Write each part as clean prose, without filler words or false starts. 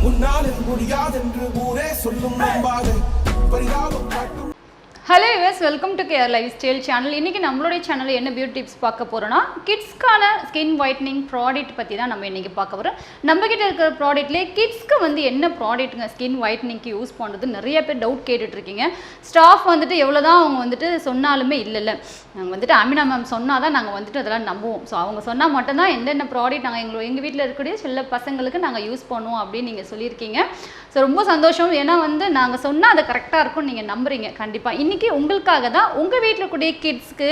உன்னாலில் முடியாதென்று ஊரே சொல்லும் நம்பாது பரிதாபம் காட்டும். Hello US, welcome to care life style channel. இன்றைக்கி நம்மளுடைய சேனலில் என்ன பியூட்டி டிப்ஸ் பார்க்க போகிறோன்னா, கிட்ஸ்க்கான ஸ்கின் ஒயிட்னிங் ப்ராடக்ட் பற்றி தான் நம்ம இன்றைக்கி பார்க்க போகிறோம். நம்மக்கிட்ட இருக்கிற ப்ராடக்ட்லேயே கிட்ஸ்க்கு வந்து என்ன ப்ராடக்ட்டுங்க ஸ்கின் ஒயிட்னிங்க்கு யூஸ் பண்ணுறது நிறைய பேர் டவுட் கேட்டுட்ருக்கீங்க. ஸ்டாஃப் வந்துட்டு எவ்வளோ தான் அவங்க வந்துட்டு சொன்னாலுமே இல்லை நாங்கள் வந்துட்டு அமினா மேம் சொன்னால் தான் நாங்கள் வந்துட்டு அதெல்லாம் நம்புவோம். ஸோ அவங்க சொன்னால் மட்டும்தான் என்னென்ன ப்ராடக்ட் நாங்கள் எங்கள் வீட்டில் இருக்கக்கூடிய சில பசங்களுக்கு நாங்கள் யூஸ் பண்ணுவோம் அப்படின்னு நீங்கள் சொல்லியிருக்கீங்க. ஸோ ரொம்ப சந்தோஷம். ஏன்னா வந்து நாங்கள் சொன்னால் அது கரெக்டாக இருக்கும்னு நீங்கள் நம்புறீங்க. கண்டிப்பாக இன்றைக்கி உங்களுக்காக தான் உங்கள் வீட்டில் கூடிய கிட்ஸ்க்கு,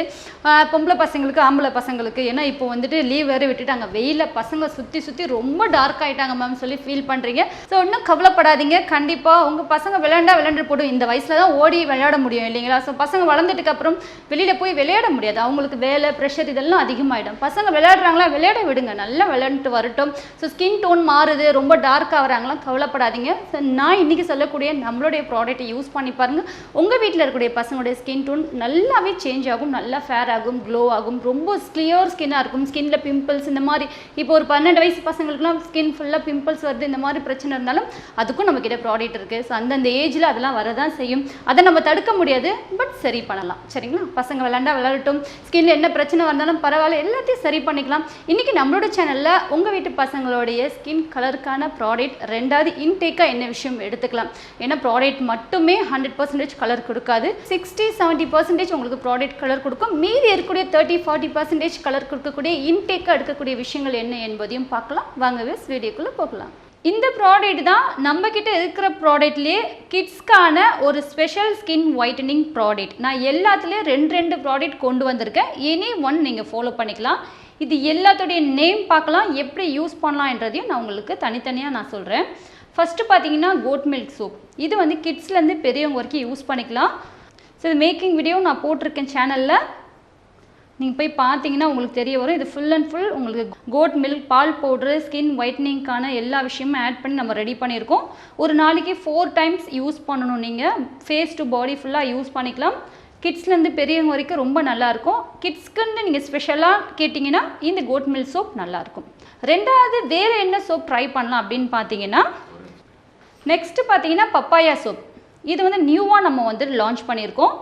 பொம்பளை பசங்களுக்கு, ஆம்பளை பசங்களுக்கு, ஏன்னா இப்போ வந்துட்டு லீவ் வேறு விட்டுட்டாங்க, வெயிலில் பசங்க சுற்றி ரொம்ப டார்க் ஆகிட்டாங்க மேம் சொல்லி ஃபீல் பண்ணுறீங்க. ஸோ இன்னும் கவலைப்படாதீங்க. கண்டிப்பாக உங்கள் பசங்க விளையாண்டு போடும். இந்த வயசில் தான் ஓடி விளையாட முடியும் இல்லைங்களா? ஸோ பசங்க வளர்ந்துட்டுக்கு அப்புறம் வெளியில் போய் விளையாட முடியாது. அவங்களுக்கு வேலை, ப்ரெஷர் இதெல்லாம் அதிகமாகிடும். பசங்க விளையாடுறாங்களா, விளையாட விடுங்க, நல்லா விளையாண்டுட்டு வரட்டும். ஸோ ஸ்கின் டோன் மாறுது, ரொம்ப டார்க் ஆகிறாங்களாம், கவலைப்படாதீங்க. ஸோ நான் இன்றைக்கி சொல்லக்கூடிய நம்மளுடைய ப்ராடக்ட்டை யூஸ் பண்ணி பாருங்கள். உங்கள் வீட்டில் இருக்கக்கூடிய பசங்களுடைய ஸ்கின் டோன் நல்லாவே சேஞ்ச் ஆகும், நல்லா ஃபேர் ஆகும், க்ளோ ஆகும், ரொம்ப கிளியர் ஸ்கின்னாக இருக்கும். ஸ்கின்ல பிம்பிள்ஸ் இந்த மாதிரி இப்போ ஒரு 12 வயசு பசங்களுக்குலாம் ஸ்கின் ஃபுல்லாக பிம்பிள்ஸ் வருது, இந்த மாதிரி பிரச்சனை இருந்தாலும் அதுக்கும் நம்மக்கிட்ட ப்ராடக்ட் இருக்குது. ஸோ அந்தந்த ஏஜில் அதெல்லாம் வரதான் செய்யும். அதை நம்ம தடுக்க முடியாது, பட் சரி பண்ணலாம். சரிங்களா? பசங்க விளையாடட்டும், ஸ்கின்ல என்ன பிரச்சனை வந்தாலும் பரவாயில்ல, எல்லாத்தையும் சரி பண்ணிக்கலாம். இன்றைக்கி நம்மளோட சேனலில் உங்கள் வீட்டு பசங்களுடைய ஸ்கின் கலருக்கான ப்ராடக்ட், ரெண்டாவது இன்டேக்காக என்ன விஷயம் எடுத்துக்கலாம். ஏன்னா ப்ராடக்ட் மட்டுமே 100% கலர் கொடுக்காது. 60-70% உங்களுக்கு ப்ராடக்ட் கலர் கொடுக்கும். மீதி இருக்கக்கூடிய 30-40% கலர் கொடுக்கக்கூடிய இன்டேக்காக எடுக்கக்கூடிய விஷயங்கள் என்ன என்பதையும் பார்க்கலாம். வாங்க வீடியோக்குள்ளே போகலாம். இந்த ப்ராடக்ட் தான் நம்மக்கிட்ட இருக்கிற ப்ராடக்ட்லேயே கிட்ஸ்க்கான ஒரு ஸ்பெஷல் ஸ்கின் ஒயிட்டனிங் ப்ராடக்ட். நான் எல்லாத்துலேயும் 2 ப்ராடக்ட் கொண்டு வந்திருக்கேன். எனி ஒன் நீங்கள் ஃபாலோ பண்ணிக்கலாம். இது எல்லாத்துடைய நேம் பார்க்கலாம், எப்படி யூஸ் பண்ணலான்றதையும் நான் உங்களுக்கு தனித்தனியாக நான் சொல்கிறேன். ஃபஸ்ட்டு பார்த்தீங்கன்னா கோட் மில்க் சோப். இது வந்து கிட்ஸ்லேருந்து பெரியவங்க வரைக்கும் யூஸ் பண்ணிக்கலாம். ஸோ இது மேக்கிங் வீடியோ நான் போட்டிருக்கேன் சேனலில், நீங்கள் போய் பார்த்தீங்கன்னா உங்களுக்கு தெரிய வரும். இது ஃபுல் அண்ட் ஃபுல் உங்களுக்கு கோட் மில்க், பால் பவுட்ரு, ஸ்கின் ஒயிட்னிங்க்கான எல்லா விஷயமும் ஆட் பண்ணி நம்ம ரெடி பண்ணியிருக்கோம். ஒரு நாளைக்கு 4 டைம்ஸ் யூஸ் பண்ணணும். நீங்கள் ஃபேஸ் டு பாடி ஃபுல்லாக யூஸ் பண்ணிக்கலாம். கிட்ஸ்லேருந்து பெரியவங்க வரைக்கும் ரொம்ப நல்லாயிருக்கும். கிட்ஸ்க்குன்னு நீங்கள் ஸ்பெஷலாக கேட்டிங்கன்னா இந்த கோட் மில்க் சோப் நல்லாயிருக்கும். ரெண்டாவது வேறு என்ன சோப் ட்ரை பண்ணலாம் அப்படின்னு பார்த்தீங்கன்னா, நெக்ஸ்ட்டு பார்த்தீங்கன்னா பப்பாயா சோப். இது வந்து நியூவாக நம்ம வந்து லான்ச் பண்ணியிருக்கோம்.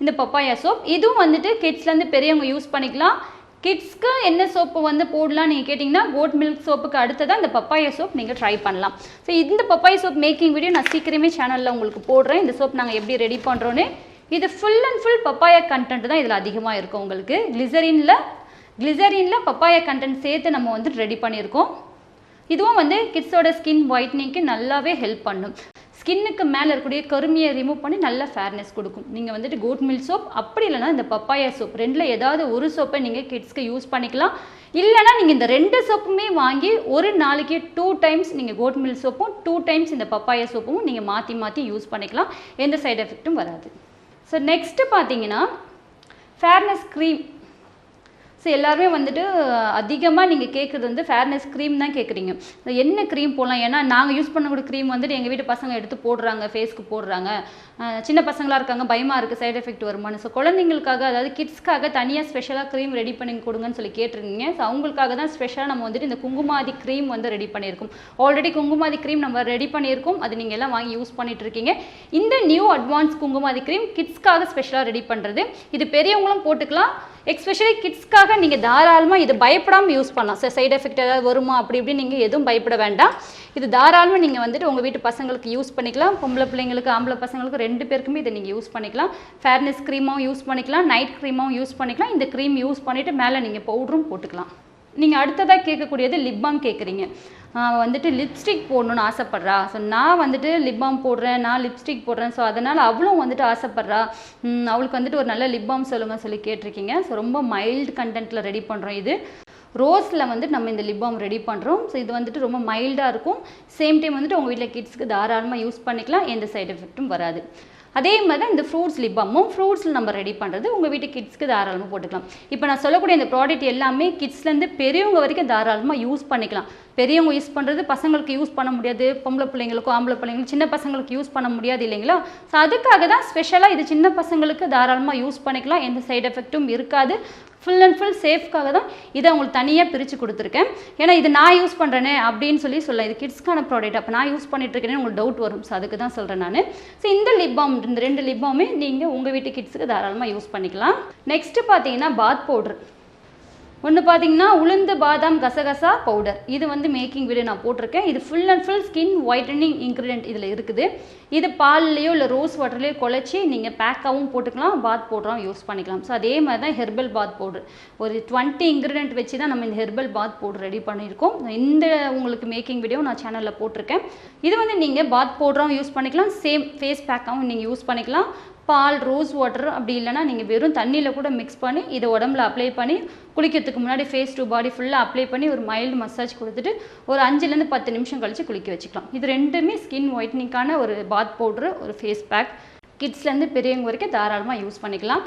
இந்த பப்பாயா சோப் இதுவும் வந்துட்டு கிட்ஸ்லேருந்து பெரியவங்க யூஸ் பண்ணிக்கலாம். கிட்ஸ்க்கு என்ன சோப்பு வந்து போடலாம் நீங்கள் கேட்டிங்கன்னா, கோட் மில்க் சோப்புக்கு அடுத்ததான் இந்த பப்பாயா சோப் நீங்கள் ட்ரை பண்ணலாம். ஸோ இந்த பப்பாயா சோப் மேக்கிங் வீடியோ நான் சீக்கிரமே சேனலில் உங்களுக்கு போடுறேன். இந்த சோப் நாங்கள் எப்படி ரெடி பண்ணுறோன்னு. இது full and full papaya content தான் இதில் அதிகமாக இருக்கும். உங்களுக்கு கிளிசரினில் பப்பாயா கண்டென்ட் சேர்த்து நம்ம வந்து ரெடி பண்ணியிருக்கோம். இதுவும் வந்து கிட்ஸோட ஸ்கின் ஒயிட்னிங்க்கு நல்லாவே ஹெல்ப் பண்ணும். ஸ்கின்னுக்கு மேலே இருக்கக்கூடிய கருமையை ரிமூவ் பண்ணி நல்ல ஃபேர்னஸ் கொடுக்கும். நீங்கள் வந்துட்டு கோட் மில்க் சோப், அப்படி இல்லைனா இந்த பப்பாயா சோப், ரெண்டில் ஏதாவது ஒரு சோப்பை நீங்கள் கிட்ஸ்க்கு யூஸ் பண்ணிக்கலாம். இல்லைனா நீங்கள் இந்த 2 சோப்புமே வாங்கி ஒரு நாளைக்கு 2 டைம்ஸ் நீங்கள் கோட் மில்க் சோப்பும் 2 டைம்ஸ் இந்த பப்பாயா சோப்பும் நீங்கள் மாற்றி யூஸ் பண்ணிக்கலாம். எந்த சைடு எஃபெக்ட்டும் வராது. ஸோ நெக்ஸ்ட்டு பார்த்தீங்கன்னா ஃபேர்னஸ் க்ரீம். ஸோ எல்லாருமே வந்துட்டு அதிகமாக நீங்கள் கேட்குறது வந்து ஃபேர்னஸ் க்ரீம் தான் கேட்குறீங்க. என்ன க்ரீம் போடலாம்? ஏன்னா நாங்கள் யூஸ் பண்ணக்கூடிய க்ரீம் வந்துட்டு எங்கள் வீட்டு பசங்க எடுத்து போடுறாங்க, ஃபேஸ்க்கு போடுறாங்க. சின்ன பசங்களாக இருக்காங்க, பயமாக இருக்குது சைடு எஃபெக்ட் வருமானு. ஸோ குழந்தைங்களுக்காக, அதாவது கிட்ஸ்க்காக தனியாக ஸ்பெஷலாக க்ரீம் ரெடி பண்ணி கொடுங்கன்னு சொல்லி கேட்டிருந்தீங்க. ஸோ அவங்களுக்காக தான் ஸ்பெஷலாக நம்ம வந்துட்டு இந்த குங்குமாதி க்ரீம் வந்து ரெடி பண்ணியிருக்கோம். ஆல்ரெடி குங்குமாதி க்ரீம் நம்ம ரெடி பண்ணியிருக்கோம், அது நீங்கள் எல்லாம் வாங்கி யூஸ் பண்ணிட்டு இருக்கீங்க. இந்த நியூ அட்வான்ஸ் குங்குமாதி க்ரீம் கிட்ஸ்க்காக ஸ்பெஷலாக ரெடி பண்ணுறது. இது பெரியவங்களும் போட்டுக்கலாம். எஸ்பெஷலி கிட்ஸ்க்காக நீங்கள் தாராளமாக இது பயப்படாமல் யூஸ் பண்ணலாம். சார் சைடு எஃபெக்ட் ஏதாவது வருமா அப்படி இப்படி நீங்கள் எதுவும் பயப்பட வேண்டாம். இது தாராளமாக நீங்கள் வந்துட்டு உங்கள் வீட்டு பசங்களுக்கு யூஸ் பண்ணிக்கலாம். பொம்பளை பிள்ளைங்களுக்கு, ஆம்பளை பசங்களுக்கு 2 பேருக்குமே இதை நீங்கள் யூஸ் பண்ணிக்கலாம். ஃபேர்னஸ் க்ரீமாகவும் யூஸ் பண்ணிக்கலாம், நைட் க்ரீமாகவும் யூஸ் பண்ணிக்கலாம். இந்த க்ரீம் யூஸ் பண்ணிவிட்டு மேலே நீங்கள் பவுடரும் போட்டுக்கலாம். நீங்கள் அடுத்ததாக கேட்கக்கூடியது லிப் பாம் கேட்குறீங்க. வந்துட்டு லிப்ஸ்டிக் போடணுன்னு ஆசைப்பட்றா. ஸோ நான் வந்துட்டு லிப் பாம் போடுறேன், நான் லிப்ஸ்டிக் போடுறேன். ஸோ அதனால் அவளும் வந்துட்டு ஆசைப்பட்றா, அவளுக்கு வந்துட்டு ஒரு நல்ல லிப் பாம் சொல்லுங்கள் சொல்லி கேட்டிருக்கீங்க. ஸோ ரொம்ப மைல்டு கண்டென்ட்டில் ரெடி பண்ணுறோம். இது ரோஸில் வந்துட்டு நம்ம இந்த லிப் பாம் ரெடி பண்ணுறோம். ஸோ இது வந்துட்டு ரொம்ப மைல்டாக இருக்கும். சேம் டைம் வந்துட்டு உங்கள் வீட்டில் கிட்ஸ்க்கு தாராளமாக யூஸ் பண்ணிக்கலாம், எந்த சைடு எஃபெக்ட்டும் வராது. அதே மாதிரி தான் இந்த ஃப்ரூட்ஸ் லிப் பாமும் ஃப்ரூட்ஸில் நம்ம ரெடி பண்ணுறது உங்கள் வீட்டு கிட்ஸ்க்கு தாராளமாக போட்டுக்கலாம். இப்போ நான் சொல்லக்கூடிய இந்த ப்ராடக்ட் எல்லாமே கிட்ஸ்லேருந்து பெரியவங்க வரைக்கும் தாராளமாக யூஸ் பண்ணிக்கலாம். பெரியவங்க யூஸ் பண்ணுறது பசங்களுக்கு யூஸ் பண்ண முடியாது, பொம்பளை பிள்ளைங்களுக்கும் ஆம்பளை பிள்ளைங்களுக்கும் சின்ன பசங்களுக்கு யூஸ் பண்ண முடியாது இல்லைங்களா? ஸோ அதுக்காக தான் ஸ்பெஷலாக இது சின்ன பசங்களுக்கு தாராளமாக யூஸ் பண்ணிக்கலாம், எந்த சைடு எஃபெக்ட்டும் இருக்காது. ஃபுல் அண்ட் ஃபுல் சேஃப்காக தான் இதை உங்களுக்கு தனியாக பிரித்து கொடுத்துருக்கேன். ஏன்னா இது நான் யூஸ் பண்ணுறேனே அப்படின்னு சொல்லலாம். இது கிட்ஸ்க்கான ப்ராடக்ட், அப்போ நான் யூஸ் பண்ணிட்டுருக்கேன்னு உங்களுக்கு டவுட் வரும். ஸோ அதுக்கு தான் சொல்கிறேன் நான். ஸோ இந்த லிப் பாம், இந்த 2 லிப் பாமே நீங்கள் உங்கள் வீட்டு கிட்ஸுக்கு தாராளமாக யூஸ் பண்ணிக்கலாம். நெக்ஸ்ட்டு பார்த்தீங்கன்னா பாத் பவுட்ரு. ஒன்று பார்த்தீங்கன்னா உளுந்து பாதாம் கசகசா பவுடர். இது வந்து மேக்கிங் வீடியோ நான் போட்டிருக்கேன். இது full and full skin whitening ingredient இதில் இருக்குது. இது பால்லையோ இல்லை ரோஸ் வாட்டர்லையோ குழச்சி நீங்கள் பேக்காகவும் போட்டுக்கலாம், பாத் பவுடராகவும் யூஸ் பண்ணிக்கலாம். ஸோ அதே மாதிரி தான் ஹெர்பல் பாத் பவுடர். ஒரு 20 இன்க்ரீடியன்ட் வச்சு தான் நம்ம இந்த ஹெர்பல் பாத் பவுடர் ரெடி பண்ணியிருக்கோம். இந்த உங்களுக்கு மேக்கிங் வீடியோ நான் சேனலில் போட்டிருக்கேன். இது வந்து நீங்கள் பாத் பவுடராகவும் யூஸ் பண்ணிக்கலாம், சேம் ஃபேஸ் பேக்காகவும் நீங்கள் யூஸ் பண்ணிக்கலாம். பால், ரோஸ் வாட்டர், அப்படி இல்லைனா நீங்கள் வெறும் தண்ணியில் கூட மிக்ஸ் பண்ணி இதை உடம்புல அப்ளை பண்ணி குளிக்கிறதுக்கு முன்னாடி ஃபேஸ் டு பாடி ஃபுல்லாக அப்ளை பண்ணி ஒரு மைல்டு மசாஜ் கொடுத்துட்டு ஒரு 5லேருந்து 10 நிமிஷம் கழித்து குளிக்க வச்சுக்கலாம். இது ரெண்டுமே ஸ்கின் ஒயிட்னிங்கான ஒரு பாத் பவுட்ரு, ஒரு ஃபேஸ் பேக். கிட்ஸ்லேருந்து பெரியவங்க வரைக்கும் தாராளமாக யூஸ் பண்ணிக்கலாம்.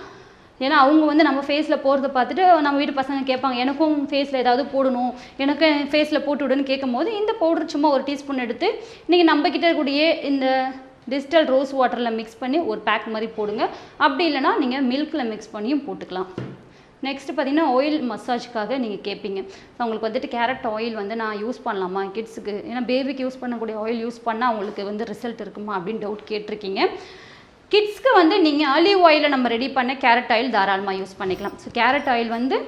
ஏன்னா அவங்க வந்து நம்ம ஃபேஸில் போகிறத பார்த்துட்டு நம்ம வீட்டு பசங்க கேட்பாங்க, எனக்கும் ஃபேஸில் ஏதாவது போடணும், எனக்கு ஃபேஸில் போட்டு விடுன்னு கேட்கும் போது இந்த பவுடர் சும்மா ஒரு டீஸ்பூன் எடுத்து நீங்கள் நம்மக்கிட்ட இருக்கக்கூடிய இந்த டிஸ்டல் ரோஸ் வாட்டரில் மிக்ஸ் பண்ணி ஒரு பேக் மாதிரி போடுங்க. அப்படி இல்லைனா நீங்கள் மில்கில் மிக்ஸ் பண்ணியும் போட்டுக்கலாம். நெக்ஸ்ட்டு பார்த்தீங்கன்னா ஆயில் மசாஜுக்காக நீங்கள் கேட்பீங்க. ஸோ அவங்களுக்கு வந்துட்டு கேரட் ஆயில் வந்து நான் யூஸ் பண்ணலாமா கிட்ஸுக்கு, ஏன்னா பேபிக்கு யூஸ் பண்ணக்கூடிய ஆயில் யூஸ் பண்ணால் அவங்களுக்கு வந்து ரிசல்ட் இருக்குமா அப்படின்னு டவுட் கேட்டிருக்கீங்க. கிட்ஸ்க்கு வந்து நீங்கள் ஆலிவ் ஆயிலில் நம்ம ரெடி பண்ண கேரட் ஆயில் தாராளமாக யூஸ் பண்ணிக்கலாம். ஸோ கேரட் ஆயில் வந்து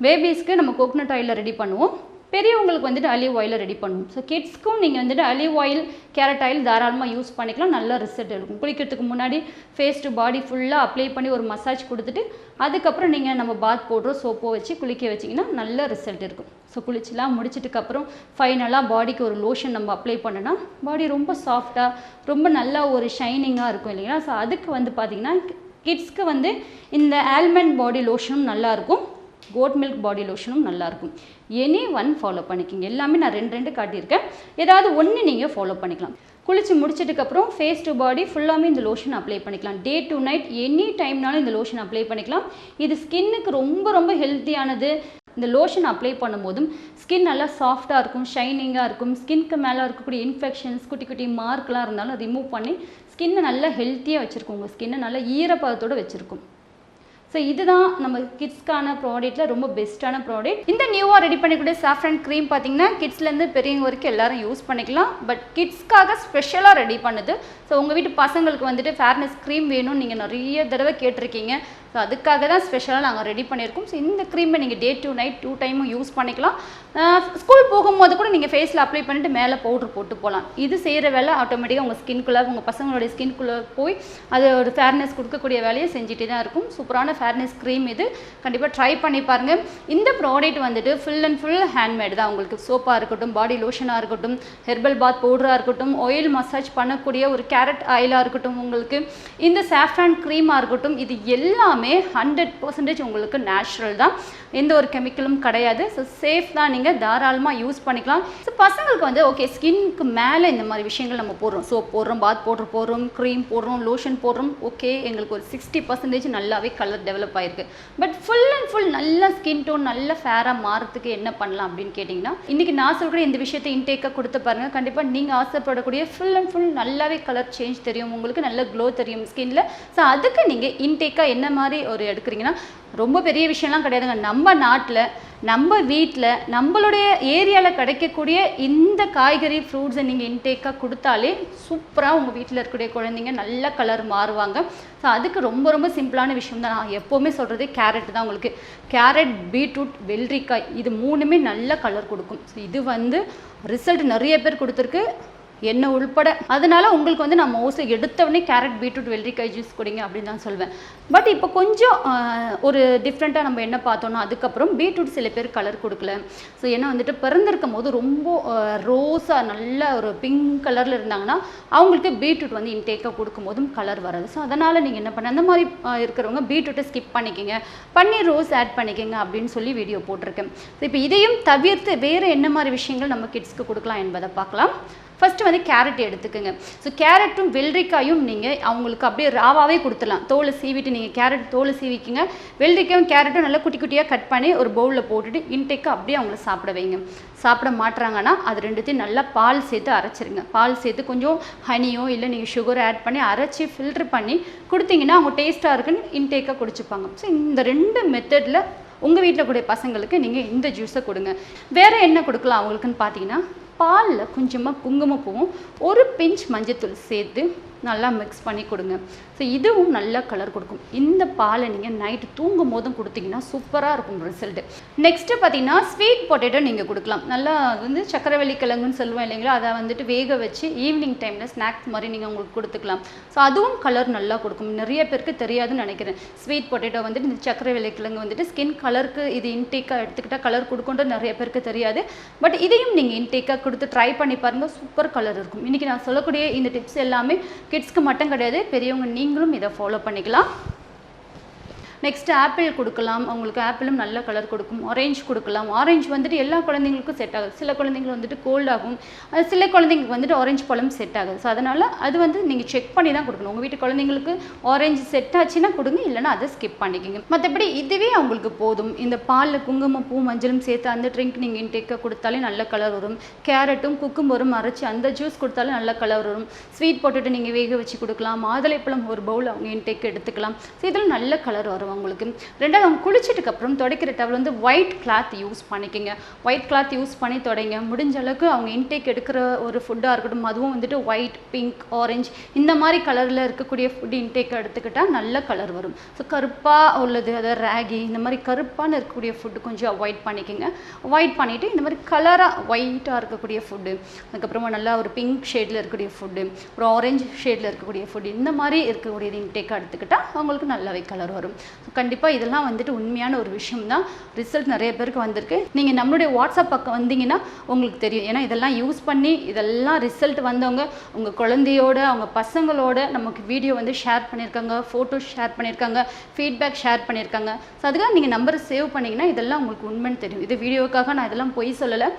பேபிஸ்க்கு நம்ம கோகனட் ஆயிலில் ரெடி பண்ணுவோம், பெரியவங்களுக்கு வந்துட்டு ஆலிவ் ஆயிலில் ரெடி பண்ணுவோம். ஸோ கிட்ஸ்க்கும் நீங்கள் வந்துட்டு ஆலிவ் ஆயில், கேரட் ஆயில் தாராளமாக யூஸ் பண்ணிக்கலாம், நல்ல ரிசல்ட் இருக்கும். குளிக்கிறதுக்கு முன்னாடி ஃபேஸ் டு பாடி ஃபுல்லாக அப்ளை பண்ணி ஒரு மசாஜ் கொடுத்துட்டு அதுக்கப்புறம் நீங்கள் நம்ம பாத் பவுடரோ சோப்போ வச்சு குளிக்க வச்சிங்கன்னா நல்ல ரிசல்ட் இருக்கும். ஸோ குளிச்சுலாம் முடிச்சிட்டுக்கப்புறம் ஃபைனலாக பாடிக்கு ஒரு லோஷன் நம்ம அப்ளை பண்ணோன்னா பாடி ரொம்ப சாஃப்டாக, ரொம்ப நல்லா ஒரு ஷைனிங்காக இருக்கும் இல்லைங்களா. ஸோ அதுக்கு வந்து பார்த்திங்கன்னா கிட்ஸ்க்கு வந்து இந்த ஆல்மண்ட் பாடி லோஷனும் நல்லாயிருக்கும், கோட் மில்க் பாடி லோஷனும் நல்லாயிருக்கும். எனி ஒன் ஃபாலோ பண்ணிக்கிங்க. எல்லாமே நான் 2 காட்டியிருக்கேன், ஏதாவது ஒன்று நீங்கள் ஃபாலோ பண்ணிக்கலாம். குளிச்சு முடிச்சதுக்கப்புறம் ஃபேஸ் டு பாடி ஃபுல்லாமே இந்த லோஷன் அப்ளை பண்ணிக்கலாம். டே டு நைட் எனி டைம்னாலும் இந்த லோஷன் அப்ளை பண்ணிக்கலாம். இது ஸ்கின்னுக்கு ரொம்ப ரொம்ப ஹெல்த்தியானது. இந்த லோஷன் அப்ளை பண்ணும்போதும் ஸ்கின் நல்லா சாஃப்டாக இருக்கும், ஷைனிங்காக இருக்கும். ஸ்கின்க்கு மேலே இருக்கக்கூடிய இன்ஃபெக்ஷன்ஸ், குட்டி குட்டி மார்க்லாம் இருந்தாலும் ரிமூவ் பண்ணி ஸ்கின்னை நல்லா ஹெல்த்தியாக வச்சுருக்கும், உங்கள் ஸ்கின்னை நல்லா ஈரப்பதத்தோடு வச்சுருக்கும். ஸோ இதுதான் நம்ம கிட்ஸ்க்கான ப்ராடக்ட்டில் ரொம்ப பெஸ்ட்டான ப்ராடக்ட். இந்த நியூவாக ரெடி பண்ணிக்கூடிய சாஃப்ரான் க்ரீம் பார்த்தீங்கன்னா கிட்ஸ்லேருந்து பெரியவங்க வரைக்கும் எல்லோரும் யூஸ் பண்ணிக்கலாம். பட் கிட்ஸ்க்காக ஸ்பெஷலாக ரெடி பண்ணுது. ஸோ உங்கள் வீட்டு பசங்களுக்கு வந்துட்டு ஃபேர்னஸ் க்ரீம் வேணும்னு நீங்கள் நிறைய தடவை கேட்டிருக்கீங்க. ஸோ அதுக்காக தான் ஸ்பெஷலாக நாங்கள் ரெடி பண்ணியிருக்கோம். ஸோ இந்த க்ரீமை நீங்கள் டே டு நைட் 2 டைமும் யூஸ் பண்ணிக்கலாம். ஸ்கூல் போகும்போது கூட நீங்கள் ஃபேஸில் அப்ளை பண்ணிட்டு மேலே பவுட்ரு போட்டு போகலாம். இது செய்கிற வேலை ஆட்டோமேட்டிக்காக உங்கள் ஸ்கின்குள்ளே, உங்கள் பசங்களுடைய ஸ்கின்குள்ளே போய் அது ஒரு ஃபேர்னஸ் கொடுக்கக்கூடிய வேலையை செஞ்சுட்டே தான் இருக்கும். சூப்பரான ஃபேர்னஸ் க்ரீம் இது, கண்டிப்பாக ட்ரை பண்ணி பாருங்கள். இந்த ப்ராடக்ட் வந்துட்டு ஃபுல் அண்ட் ஃபுல் ஹேண்ட்மேடு தான். உங்களுக்கு சோப்பாக இருக்கட்டும், பாடி லோஷனாக இருக்கட்டும், ஹெர்பல் பாத் பவுடராக இருக்கட்டும், ஆயில் மசாஜ் பண்ணக்கூடிய ஒரு கேரட் ஆயிலாக இருக்கட்டும், உங்களுக்கு இந்த சாஃப்ரான் க்ரீமாக இருக்கட்டும், இது எல்லாமே 100% உங்களுக்கு நேச்சுரல் தான், எந்த ஒரு கெமிக்கலும் கிடையாது. ஸோ சேஃப் தான், நீங்கள் தாராளமாக யூஸ் பண்ணிக்கலாம். ஸோ பசங்களுக்கு வந்து ஓகே ஸ்கின்க்கு மேலே இந்த மாதிரி விஷயங்கள் நம்ம போடுறோம், சோப் போடுறோம், பாத் பவுடர் போடுறோம், க்ரீம் போடுறோம், லோஷன் போடுறோம், ஓகே எங்களுக்கு ஒரு 60% நல்லாவே கலர் டெவலப் ஆகிருக்கு. பட் ஃபுல் அண்ட் ஃபுல் நல்ல ஸ்கின் டோன் நல்ல ஃபேராக மாறத்துக்கு என்ன பண்ணலாம் அப்படின்னு கேட்டிங்கன்னா, இன்றைக்கி நான் சொல்கிற இந்த விஷயத்தை இன்டேக்காக கொடுத்து பாருங்கள். கண்டிப்பாக நீங்கள் ஆசைப்படக்கூடிய ஃபுல் அண்ட் ஃபுல் நல்லாவே கலர் சேஞ்ச் தெரியும், உங்களுக்கு நல்ல க்ளோ தெரியும் ஸ்கின்னில். ஸோ அதுக்கு நீங்கள் இன்டேக்காக என்ன மாதிரி ஒரு எடுக்கிறீங்கன்னா ரொம்ப பெரிய விஷயம்லாம் கிடையாதுங்க. நம்ம நாட்டில், நம்ம வீட்டில், நம்மளுடைய ஏரியாவில் கிடைக்கக்கூடிய இந்த காய்கறி ஃப்ரூட்ஸை நீங்கள் இன்டேக்காக கொடுத்தாலே சூப்பராக உங்கள் வீட்டில் இருக்கக்கூடிய குழந்தைங்க நல்ல கலர் மாறுவாங்க. ஸோ அதுக்கு ரொம்ப ரொம்ப சிம்பிளான விஷயம் தான். நான் எப்போவுமே சொல்கிறது கேரட் தான். உங்களுக்கு கேரட், பீட்ரூட், வெள்ளரிக்காய் இது 3மே நல்ல கலர் கொடுக்கும். ஸோ இது வந்து ரிசல்ட் நிறைய பேர் கொடுத்துருக்கு, என்ன உள்பட. அதனால உங்களுக்கு வந்து நான் மோஸ்ட்லி எடுத்தவொடனே கேரட், பீட்ரூட், வெள்ளரிக்காய் ஜூஸ் குடிங்க அப்படின்னு தான் சொல்வேன். பட் இப்போ கொஞ்சம் ஒரு டிஃப்ரெண்ட்டாக நம்ம என்ன பார்த்தோன்னா, அதுக்கப்புறம் பீட்ரூட் சில பேர் கலர் கொடுக்கல. ஸோ ஏன்னா வந்துட்டு பிறந்திருக்கும் போது ரொம்ப ரோஸாக நல்ல ஒரு பிங்க் கலரில் இருந்தாங்கன்னா அவங்களுக்கு பீட்ரூட் வந்து இன்டேக்காக கொடுக்கும்போதும் கலர் வராது. ஸோ அதனால் நீங்கள் என்ன பண்ண, அந்த மாதிரி இருக்கிறவங்க பீட்ரூட்டை ஸ்கிப் பண்ணிக்கோங்க, பன்னீர் ரோஸ் ஆட் பண்ணிக்கோங்க அப்படின்னு சொல்லி வீடியோ போட்டிருக்கேன். ஸோ இப்போ இதையும் தவிர்த்து வேறு என்ன மாதிரி விஷயங்கள் நம்ம கிட்ஸ்க்கு கொடுக்கலாம் என்பதை பார்க்கலாம். ஃபஸ்ட்டு வந்து கேரட் எடுத்துக்கோங்க. ஸோ கேரட்டும் வெள்ளரிக்காயும் நீங்கள் அவங்களுக்கு அப்படியே ராவாகவே கொடுத்துடலாம். தோலை சீவிட்டு நீங்கள் கேரட் தோலை சீவிக்குங்க, வெள்ளரிக்காயும் கேரட்டும் நல்லா குட்டி குட்டியாக கட் பண்ணி ஒரு பவுலில் போட்டுட்டு இன்டேக்காக அப்படியே அவங்கள சாப்பிட வைங்க. சாப்பிட மாட்டுறாங்கன்னா அது ரெண்டுத்தையும் நல்லா பால் சேர்த்து அரைச்சிருங்க. பால் சேர்த்து கொஞ்சம் ஹனியோ இல்லை நீங்கள் சுகரை ஆட் பண்ணி அரைச்சி ஃபில்ட்ரு பண்ணி கொடுத்தீங்கன்னா அவங்க டேஸ்ட்டாக இருக்குன்னு இன்டேக்காக குடிச்சுப்பாங்க. ஸோ இந்த 2 மெத்தடில் உங்கள் வீட்டில் கூடிய பசங்களுக்கு நீங்கள் இந்த ஜூஸை கொடுங்க. வேறு என்ன கொடுக்கலாம் அவங்களுக்குன்னு பார்த்தீங்கன்னா, பாலில் கொஞ்சமாக குங்குமப்பூவும் ஒரு பிஞ்ச் மஞ்சத்தூள் சேர்த்து நல்லா மிக்ஸ் பண்ணி கொடுங்க. ஸோ இதுவும் நல்ல கலர் கொடுக்கும். இந்த பாலை நீங்கள் நைட்டு தூங்கும் போதும் கொடுத்தீங்கன்னா சூப்பராக இருக்கும் ரிசல்ட்டு. நெக்ஸ்ட்டு பார்த்தீங்கன்னா ஸ்வீட் பொட்டேட்டோ நீங்கள் கொடுக்கலாம். நல்லா வந்து சக்கரவள்ளி கிழங்குன்னு சொல்லுவோம் இல்லைங்களா, அதை வந்துட்டு வேக வச்சு ஈவினிங் டைமில் ஸ்நாக்ஸ் மாதிரி நீங்கள் உங்களுக்கு கொடுத்துக்கலாம். ஸோ அதுவும் கலர் நல்லா கொடுக்கும். நிறைய பேருக்கு தெரியாதுன்னு நினைக்கிறேன். ஸ்வீட் பொட்டேட்டோ வந்துட்டு இந்த சக்கரவள்ளி கிழங்கு வந்துட்டு ஸ்கின் கலருக்கு இது இன்டேக்காக எடுத்துக்கிட்டால் கலர் கொடுக்குன்றது நிறைய பேருக்கு தெரியாது. பட் இதையும் நீங்கள் இன்டேக்காக கொடுத்து ட்ரை பண்ணி பாருங்கள், சூப்பர் கலர் இருக்கும். இன்றைக்கி நான் சொல்லக்கூடிய இந்த டிப்ஸ் எல்லாமே கிட்ஸ்க்கு மட்டும் கிடையாது, பெரியவங்க நீங்களும் இதை ஃபாலோ பண்ணிக்கலாம். நெக்ஸ்ட் ஆப்பிள் கொடுக்கலாம். அவங்களுக்கு ஆப்பிளும் நல்ல கலர் கொடுக்கும். ஆரஞ்சு கொடுக்கலாம். ஆரஞ்சு வந்துட்டு எல்லா குழந்தைங்களுக்கும் செட் ஆகுது. சில குழந்தைங்களுக்கு வந்துட்டு கோல்ட் ஆகும், சில குழந்தைங்களுக்கு வந்துட்டு ஆரஞ்சு பழம் செட் ஆகுது. ஸோ அதனால் அது வந்து நீங்கள் செக் பண்ணி தான் கொடுக்கணும். உங்கள் வீட்டு குழந்தைங்களுக்கு ஆரஞ்சு செட் ஆச்சுன்னா கொடுங்க, இல்லைனா அதை ஸ்கிப் பண்ணிக்கோங்க. மற்றபடி இதுவே அவங்களுக்கு போதும். இந்த பாலில் குங்குமம் பூ மஞ்சளும் சேர்த்து அந்த ட்ரிங்க் நீங்கள் இன்டேக்காக கொடுத்தாலே நல்ல கலர் வரும். கேரட்டும் குக்கும்பரும் அரைச்சி அந்த ஜூஸ் கொடுத்தாலே நல்ல கலர் வரும். ஸ்வீட் பொட்டேட்டோ நீங்கள் வேக வச்சு கொடுக்கலாம். மாதுளைப்பழம் ஒரு பவுல் அவங்க இன்டேக் எடுத்துக்கலாம். ஸோ இதில் நல்ல கலர் வரும் உங்களுக்கு. ரெண்டாவது, அவங்க குளிச்சதுக்கு அப்புறம் துடைக்கிற டவல் வந்து ஒயிட் கிளாத் யூஸ் பண்ணிக்கோங்க. ஒயிட் கிளாத் யூஸ் பண்ணி துடைங்க. முடிஞ்ச அளவுக்கு அவங்க இன்டேக் எடுக்கிற ஒரு ஃபுட்டாக இருக்கட்டும், அதுவும் வந்துட்டு ஒயிட், பிங்க், ஆரஞ்சு இந்த மாதிரி கலரில் இருக்கக்கூடிய ஃபுட் இன்டேக் எடுத்துக்கிட்டால் நல்ல கலர் வரும். ஸோ கருப்பாக உள்ளது, அதாவது ராகி இந்த மாதிரி கருப்பான இருக்கக்கூடிய ஃபுட்டு கொஞ்சம் அவாய்ட் பண்ணிக்கோங்க. அவாய்ட் பண்ணிவிட்டு இந்த மாதிரி கலராக ஒயிட்டாக இருக்கக்கூடிய ஃபுட்டு, அதுக்கப்புறமா நல்லா ஒரு பிங்க் ஷேடில் இருக்கக்கூடிய ஃபுட்டு, ஒரு ஆரஞ்சு ஷேடில் இருக்கக்கூடிய ஃபுட்டு, இந்த மாதிரி இருக்கக்கூடியது இன்டேக்காக எடுத்துக்கிட்டால் அவங்களுக்கு நல்லாவே கலர் வரும். கண்டிப்பாக இதெல்லாம் வந்துட்டு உண்மையான ஒரு விஷயம் தான். ரிசல்ட் நிறைய பேருக்கு வந்திருக்கு. நீங்கள் நம்மளுடைய வாட்ஸ்அப் பக்கம் வந்தீங்கன்னா உங்களுக்கு தெரியும். ஏன்னா இதெல்லாம் யூஸ் பண்ணி இதெல்லாம் ரிசல்ட் வந்தவங்க உங்கள் குழந்தையோட அவங்க பசங்களோட நமக்கு வீடியோ வந்து ஷேர் பண்ணியிருக்காங்க, ஃபோட்டோஸ் ஷேர் பண்ணியிருக்காங்க, ஃபீட்பேக் ஷேர் பண்ணியிருக்காங்க. ஸோ அதுக்காக நீங்கள் நம்பரை சேவ் பண்ணிங்கன்னா இதெல்லாம் உங்களுக்கு உண்மைன்னு தெரியும். இது வீடியோக்காக நான் இதெல்லாம் பொய் சொல்லலை.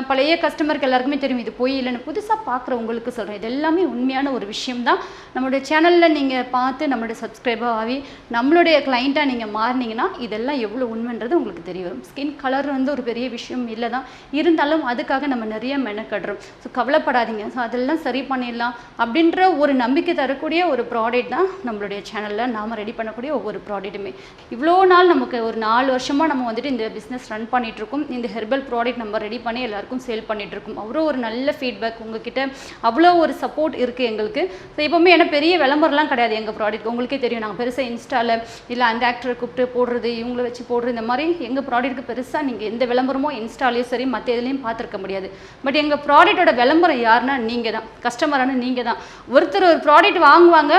பழைய கஸ்டமருக்கு எல்லாருக்குமே தெரியும் இது பொய் இல்லைன்னு. புதுசாக பார்க்குறவங்களுக்கு சொல்கிறேன், இது எல்லாமே உண்மையான ஒரு விஷயம் தான். நம்மளுடைய சேனலில் நீங்கள் பார்த்து நம்மளுடைய சப்ஸ்கிரைபர் ஆகி நம்மளுடைய கிளைண்ட்டாக நீங்கள் மாறினீங்கன்னா இதெல்லாம் எவ்வளோ உண்மைன்றது உங்களுக்கு தெரிய வரும். ஸ்கின் கலர் வந்து ஒரு பெரிய விஷயம் இல்லை தான், இருந்தாலும் அதுக்காக நம்ம நிறைய மெனக்கடுறோம். ஸோ கவலைப்படாதீங்க. ஸோ அதெல்லாம் சரி பண்ணிடலாம் அப்படின்ற ஒரு நம்பிக்கை தரக்கூடிய ஒரு ப்ராடக்ட் தான் நம்மளுடைய சேனலில் நாம் ரெடி பண்ணக்கூடிய ஒவ்வொரு ப்ராடக்ட்டுமே. இவ்வளோ நாள் நமக்கு ஒரு 4 வருஷமாக நம்ம வந்துட்டு இந்த பிஸ்னஸ் ரன் பண்ணிகிட்ருக்கோம். இந்த ஹெர்பல் ப்ராடக்ட் நம்ம ரெடி பண்ணி எல்லாருக்கும் சேல் பண்ணிகிட்ருக்கோம். அவ்வளோ ஒரு நல்ல ஃபீட்பேக் உங்ககிட்ட, அவ்வளோ ஒரு சப்போர்ட் இருக்குது எங்களுக்கு. ஸோ எப்போவுமே ஏன்னா பெரிய விளம்பரம்லாம் கிடையாது எங்கள் ப்ராடக்ட். உங்களுக்கே தெரியும், நாங்கள் பெருசாக இன்ஸ்டாவில் இல்லை அந்த ஆக்டரை கூப்பிட்டு போடுறது, இவங்கள வச்சு போடுறது, இந்த மாதிரி எங்கள் ப்ராடக்ட்டுக்கு பெருசாக நீங்கள் எந்த விளம்பரமோ இன்ஸ்டாலேயும் சரி மற்ற இதுலேயும் பார்த்துருக்க முடியாது. பட் எங்கள் ப்ராடக்ட்டோட விளம்பரம் யாருன்னா நீங்கள் தான், கஸ்டமரான நீங்கள் தான். ஒருத்தர் ஒரு ப்ராடக்ட் வாங்குவாங்க,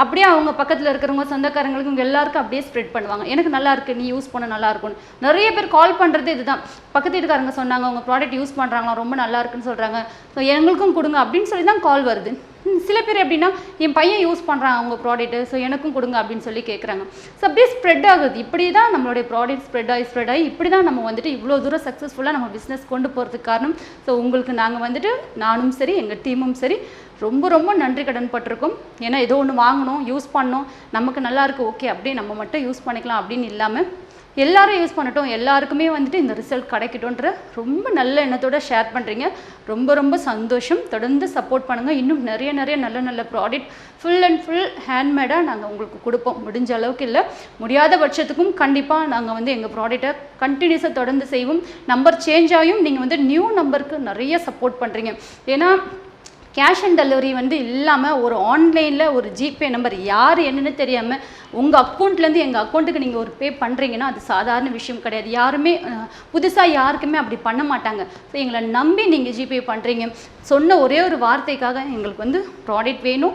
அப்படியே அவங்க பக்கத்தில் இருக்கிறவங்க சொந்தக்காரங்களுக்கு எல்லாருக்கும் அப்படியே ஸ்ப்ரெட் பண்ணுவாங்க. எனக்கு நல்லா இருக்குது, நீ யூஸ் பண்ண நல்லா இருக்கும்னு. நிறைய பேர் கால் பண்ணுறது இதுதான். பக்கத்து வீட்டுக்காரங்க சொன்னாங்க உங்கள் ப்ராடக்ட் யூஸ் பண்ணுறாங்களா, ரொம்ப நல்லா இருக்குன்னு சொல்கிறாங்க, ஸோ எங்களுக்கும் கொடுங்க அப்படின்னு சொல்லி தான் கால் வருது. சில பேர் எப்படின்னா என் பையன் யூஸ் பண்ணுறாங்க அவங்க ப்ராடக்ட்டு, ஸோ எனக்கும் கொடுங்க அப்படின்னு சொல்லி கேட்குறாங்க. ஸோ அப்படியே ஸ்ப்ரெட் ஆகுது. இப்படி தான் நம்மளுடைய ப்ராடக்ட் ஸ்ப்ரெட் ஆகி இப்படி தான் நம்ம வந்துட்டு இவ்வளோ தூரம் சக்ஸஸ்ஃபுல்லாக நம்ம பிஸ்னஸ் கொண்டு போகிறதுக்கு காரணம். ஸோ உங்களுக்கு நாங்கள் வந்துட்டு நானும் சரி எங்கள் டீமும் சரி ரொம்ப ரொம்ப நன்றி கடன் பட்டிருக்கோம். ஏன்னா ஏதோ ஒன்று வாங்கணும், யூஸ் பண்ணோம், நமக்கு நல்லா இருக்குது, ஓகே அப்படியே நம்ம மட்டும் யூஸ் பண்ணிக்கலாம் அப்படின்னு இல்லாமல் எல்லாரும் யூஸ் பண்ணட்டும், எல்லாருக்குமே வந்துட்டு இந்த ரிசல்ட் கிடைக்கட்டும்ன்ற ரொம்ப நல்ல எண்ணத்தோட ஷேர் பண்ணுறீங்க. ரொம்ப ரொம்ப சந்தோஷம். தொடர்ந்து சப்போர்ட் பண்ணுங்கள். இன்னும் நிறைய நல்ல நல்ல ப்ராடக்ட் ஃபுல் அண்ட் ஃபுல் ஹேண்ட்மேடாக நாங்கள் உங்களுக்கு கொடுப்போம். முடிஞ்ச அளவுக்கு இல்லை, முடியாத பட்சத்துக்கும் கண்டிப்பாக நாங்கள் வந்து எங்கள் ப்ராடக்டை கண்டினியூஸாக தொடர்ந்து செய்வோம். நம்பர் சேஞ்ச் ஆகியும் நீங்கள் வந்து நியூ நம்பருக்கு நிறைய சப்போர்ட் பண்ணுறீங்க. ஏன்னா கேஷ் ஆன் டெலிவரி வந்து இல்லாமல் ஒரு ஆன்லைனில் ஒரு ஜிபே நம்பர் யார் என்னென்னு தெரியாமல் உங்கள் அக்கௌண்ட்லேருந்து எங்கள் அக்கௌண்ட்டுக்கு நீங்கள் ஒரு பே பண்ணுறீங்கன்னா அது சாதாரண விஷயம் கிடையாது. யாருமே புதுசாக யாருக்குமே அப்படி பண்ண மாட்டாங்க. ஸோ எங்களை நம்பி நீங்கள் ஜிபே பண்ணுறீங்க. சொன்ன ஒரே ஒரு வார்த்தைக்காக எங்களுக்கு வந்து ப்ராடக்ட் வேணும்,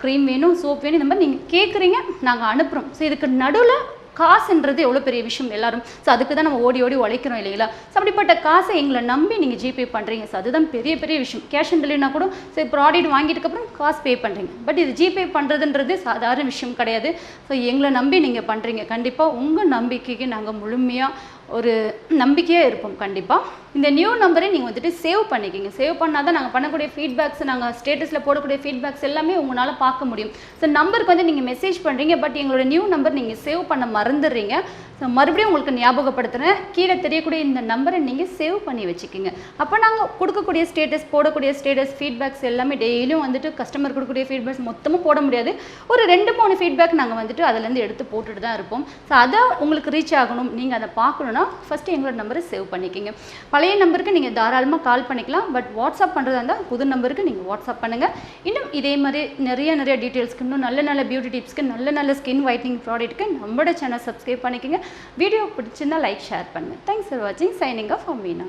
க்ரீம் வேணும், சோப் வேணும், இந்த மாதிரி நீங்கள் கேட்குறீங்க, நாங்கள் அனுப்புகிறோம். ஸோ இதுக்கு நடுவில் காசுன்றது எவ்வளோ பெரிய விஷயம் எல்லாரும். ஸோ அதுக்கு தான் நம்ம ஓடி உழைக்கிறோம் இல்லைங்களா. ஸோ அப்படிப்பட்ட காசை எங்களை நம்பி நீங்கள் ஜிபே பண்ணுறீங்க. ஸோ அதுதான் பெரிய விஷயம். கேஷ் ஆன் டெலிவரினா கூட சரி ப்ராடக்ட் வாங்கிட்டுக்கப்புறம் காசு பே பண்ணுறீங்க. பட் இது ஜிபே பண்ணுறதுன்றது சாதாரண விஷயம் கிடையாது. ஸோ எங்களை நம்பி நீங்கள் பண்ணுறீங்க. கண்டிப்பாக உங்கள் நம்பிக்கைக்கு நாங்கள் முழுமையாக ஒரு நம்பிக்கையாக இருப்போம். கண்டிப்பாக இந்த நியூ நம்பரை நீங்கள் வந்துட்டு சேவ் பண்ணிக்கிங்க. சேவ் பண்ணால் தான் நாங்கள் பண்ணக்கூடிய ஃபீட்பேக்ஸ், நாங்கள் ஸ்டேட்டஸில் போடக்கூடிய ஃபீட்பேக்ஸ் எல்லாமே உங்களால் பார்க்க முடியும். ஸோ நம்பருக்கு வந்து நீங்கள் மெசேஜ் பண்ணுறீங்க, பட் எங்களோட நியூ நம்பர் நீங்கள் சேவ் பண்ண மறந்துடுறீங்க. ஸோ மறுபடியும் உங்களுக்கு ஞாபகப்படுத்துகிறேன், கீழே தெரியக்கூடிய இந்த நம்பரை நீங்கள் சேவ் பண்ணி வச்சுக்கிங்க. அப்போ நாங்கள் கொடுக்கக்கூடிய ஸ்டேட்டஸ், போடக்கூடிய ஸ்டேட்டஸ், ஃபீட்பேக்ஸ் எல்லாமே டெய்லியும் வந்துட்டு கஸ்டமர் கொடுக்கக்கூடிய ஃபீட்பேக்ஸ் மொத்தமும் போட முடியாது, ஒரு 2-3 ஃபீட்பேக் நாங்கள் வந்துட்டு அதுலேருந்து எடுத்து போட்டுட்டு தான் இருப்போம். ஸோ அதை உங்களுக்கு ரீச் ஆகணும், நீங்கள் அதை பார்க்கணுன்னா ஃபஸ்ட்டு எங்களோட நம்பரை சேவ் பண்ணிக்கிங்க. பழைய நம்பருக்கு நீங்கள் தாராளமாக கால் பண்ணிக்கலாம், பட் வாட்ஸ்அப் பண்ணுறதா இருந்தால் புது நம்பருக்கு நீங்கள் வாட்ஸ்அப் பண்ணுங்கள். இன்னும் இதே மாதிரி நிறைய டீட்டெயில்ஸ்க்கு, இன்னும் நல்ல பியூட்டி டிப்ஸ்க்கு, நல்ல ஸ்கின் ஒயிட்னிங் ப்ராடக்ட்க்கு நம்மளோட சேனல் சப்ஸ்கிரைப் பண்ணிக்கோங்க. வீடியோ பிடிச்சிருந்தா லைக், ஷேர் பண்ணுங்கள். தேங்க்ஸ் ஃபார் வாட்சிங். Signing off Meena.